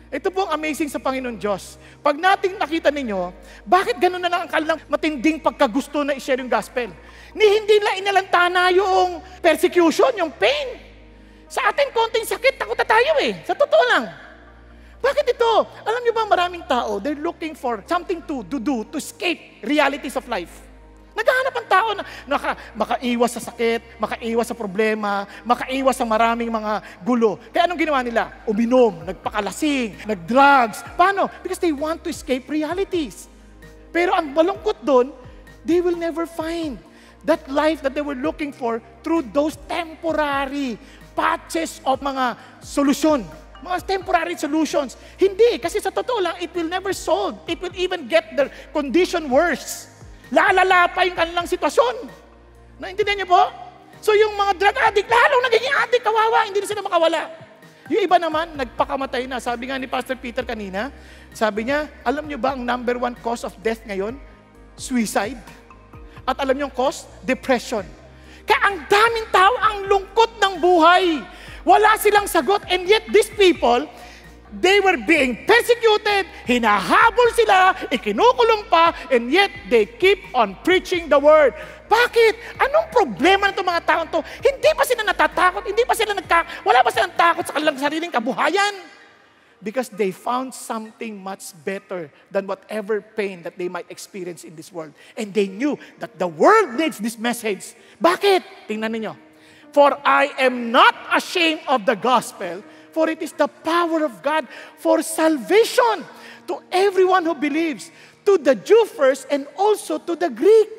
Ito po ang amazing sa Panginoon Diyos. Pag nating nakita ninyo, bakit ganun na lang ang kanilang matinding pagkagusto na i-share yung gospel? Hindi lang inalantana yung persecution, yung pain. Sa atin, konting sakit, takot na tayo eh. Sa totoo lang. Bakit ito? Alam niyo ba, maraming tao, they're looking for something to do, to escape realities of life. Naghahanap ang tao na makaiwas sa sakit, makaiwas sa problema, makaiwas sa maraming mga gulo. Kaya anong ginawa nila? Uminom, nagpakalasing, nagdrugs. Paano? Because they want to escape realities. Pero ang malungkot doon, they will never find that life that they were looking for through those temporary patches of mga solusyon. Mga temporary solutions. Hindi, kasi sa totoo lang, it will never solve. It will even get their condition worse. Lalala pa yung kanilang sitwasyon. Naintindihan niyo po? So yung mga drug addict, lalong nagiging addict, kawawa, hindi na sila makawala. Yung iba naman, nagpakamatay na. Sabi nga ni Pastor Peter kanina, sabi niya, alam niyo ba ang number 1 cause of death ngayon? Suicide. At alam niyo ang cause? Depression. Kaya ang daming tao, ang lungkot ng buhay. Wala silang sagot. And yet these people, they were being persecuted, hinahabol sila, ikinukulong pa, and yet they keep on preaching the word. Bakit? Anong problema ng mga taong to? Hindi pa sila natatakot, wala pa silang takot sa kanilang sariling kabuhayan. Because they found something much better than whatever pain that they might experience in this world. And they knew that the world needs this message. Bakit? Tingnan ninyo. For I am not ashamed of the gospel, for it is the power of God for salvation to everyone who believes, to the Jew first and also to the Greek.